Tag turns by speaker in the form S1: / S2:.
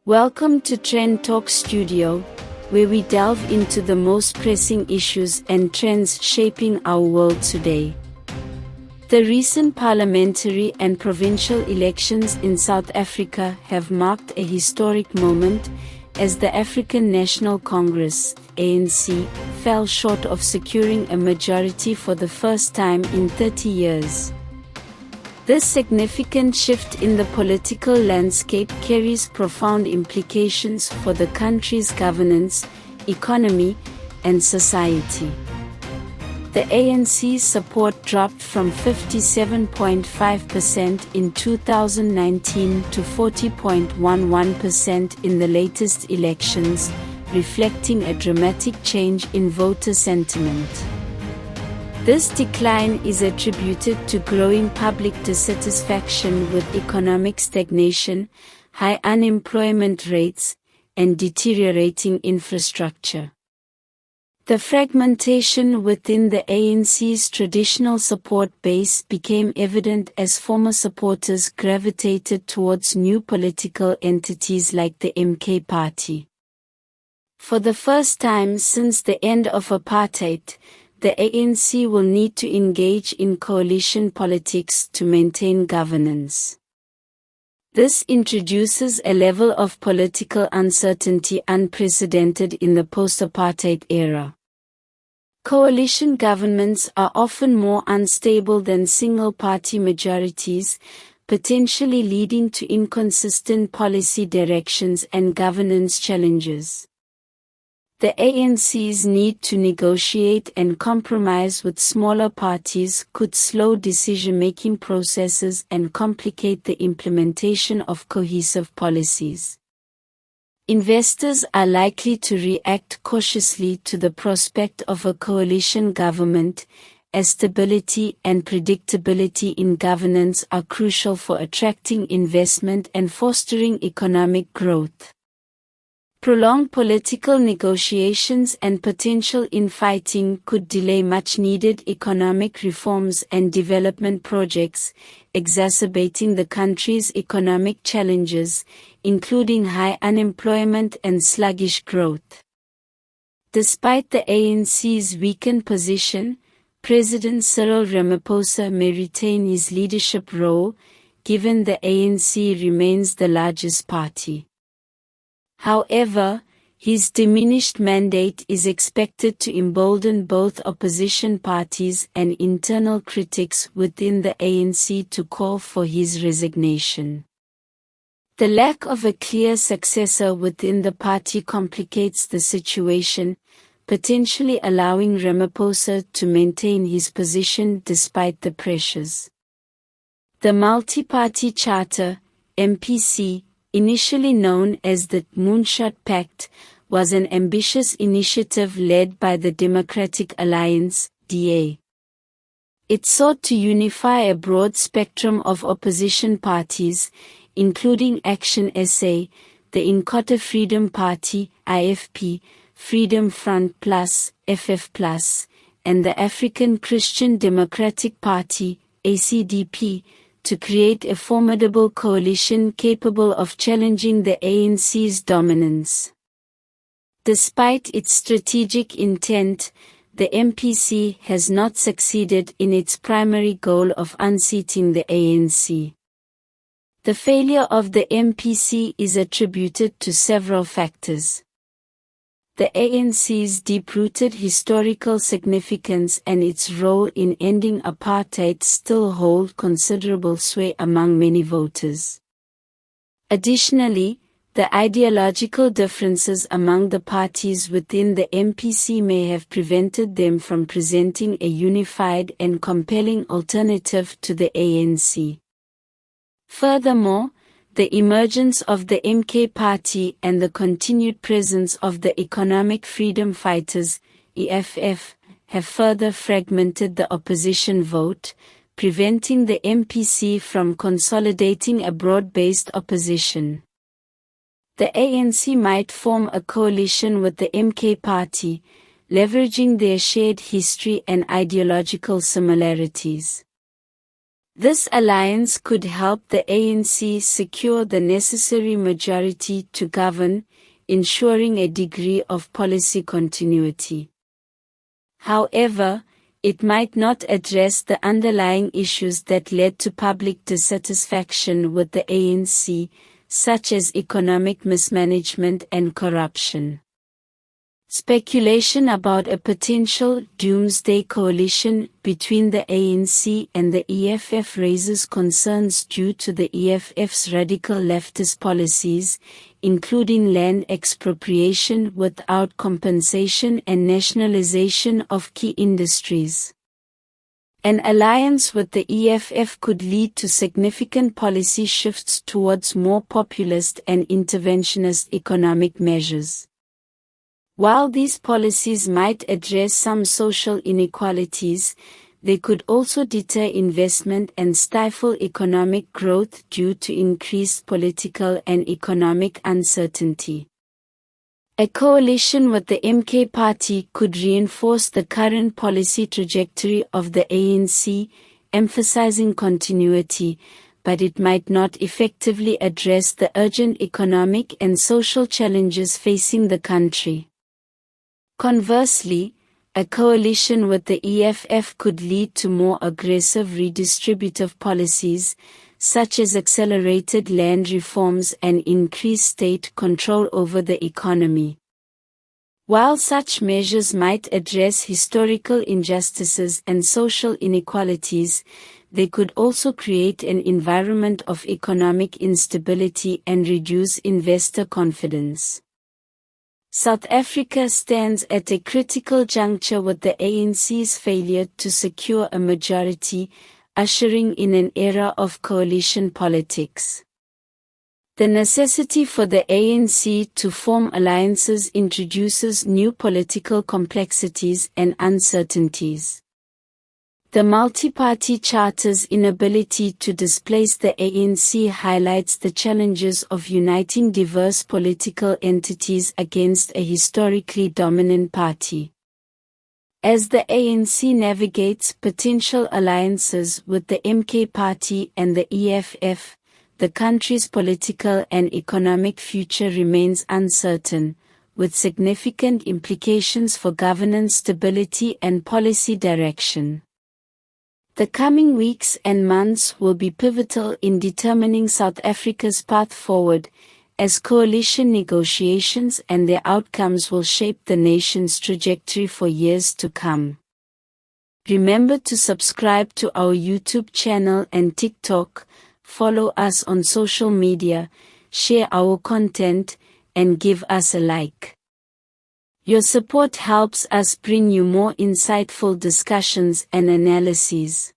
S1: Welcome to Trend Talk Studio, where we delve into the most pressing issues and trends shaping our world today. The recent parliamentary and provincial elections in South Africa have marked a historic moment as the African National Congress, ANC, fell short of securing a majority for the first time in 30 years. This significant shift in the political landscape carries profound implications for the country's governance, economy, and society. The ANC's support dropped from 57.5% in 2019 to 40.11% in the latest elections, reflecting a dramatic change in voter sentiment. This decline is attributed to growing public dissatisfaction with economic stagnation, high unemployment rates, and deteriorating infrastructure. The fragmentation within the ANC's traditional support base became evident as former supporters gravitated towards new political entities like the MK Party. For the first time since the end of apartheid, the ANC will need to engage in coalition politics to maintain governance. This introduces a level of political uncertainty unprecedented in the post-apartheid era. Coalition governments are often more unstable than single-party majorities, potentially leading to inconsistent policy directions and governance challenges. The ANC's need to negotiate and compromise with smaller parties could slow decision-making processes and complicate the implementation of cohesive policies. Investors are likely to react cautiously to the prospect of a coalition government, as stability and predictability in governance are crucial for attracting investment and fostering economic growth. Prolonged political negotiations and potential infighting could delay much-needed economic reforms and development projects, exacerbating the country's economic challenges, including high unemployment and sluggish growth. Despite the ANC's weakened position, President Cyril Ramaphosa may retain his leadership role, given the ANC remains the largest party. However, his diminished mandate is expected to embolden both opposition parties and internal critics within the ANC to call for his resignation. The lack of a clear successor within the party complicates the situation, potentially allowing Ramaphosa to maintain his position despite the pressures. The Multi-Party Charter, MPC, initially known as the Moonshot Pact, was an ambitious initiative led by the Democratic Alliance, DA. It sought to unify a broad spectrum of opposition parties, including Action SA, the Inkatha Freedom Party, IFP, Freedom Front Plus, FF Plus, and the African Christian Democratic Party, ACDP, to create a formidable coalition capable of challenging the ANC's dominance. Despite its strategic intent, the MPC has not succeeded in its primary goal of unseating the ANC. The failure of the MPC is attributed to several factors. The ANC's deep-rooted historical significance and its role in ending apartheid still hold considerable sway among many voters. Additionally, the ideological differences among the parties within the MPC may have prevented them from presenting a unified and compelling alternative to the ANC. Furthermore, the emergence of the MK Party and the continued presence of the Economic Freedom Fighters, EFF, have further fragmented the opposition vote, preventing the MPC from consolidating a broad-based opposition. The ANC might form a coalition with the MK Party, leveraging their shared history and ideological similarities. This alliance could help the ANC secure the necessary majority to govern, ensuring a degree of policy continuity. However, it might not address the underlying issues that led to public dissatisfaction with the ANC, such as economic mismanagement and corruption. Speculation about a potential doomsday coalition between the ANC and the EFF raises concerns due to the EFF's radical leftist policies, including land expropriation without compensation and nationalization of key industries. An alliance with the EFF could lead to significant policy shifts towards more populist and interventionist economic measures. While these policies might address some social inequalities, they could also deter investment and stifle economic growth due to increased political and economic uncertainty. A coalition with the MK party could reinforce the current policy trajectory of the ANC, emphasizing continuity, but it might not effectively address the urgent economic and social challenges facing the country. Conversely, a coalition with the EFF could lead to more aggressive redistributive policies, such as accelerated land reforms and increased state control over the economy. While such measures might address historical injustices and social inequalities, they could also create an environment of economic instability and reduce investor confidence. South Africa stands at a critical juncture with the ANC's failure to secure a majority, ushering in an era of coalition politics. The necessity for the ANC to form alliances introduces new political complexities and uncertainties. The multi-party charter's inability to displace the ANC highlights the challenges of uniting diverse political entities against a historically dominant party. As the ANC navigates potential alliances with the MK party and the EFF, the country's political and economic future remains uncertain, with significant implications for governance stability and policy direction. The coming weeks and months will be pivotal in determining South Africa's path forward, as coalition negotiations and their outcomes will shape the nation's trajectory for years to come. Remember to subscribe to our YouTube channel and TikTok, follow us on social media, share our content, and give us a like. Your support helps us bring you more insightful discussions and analyses.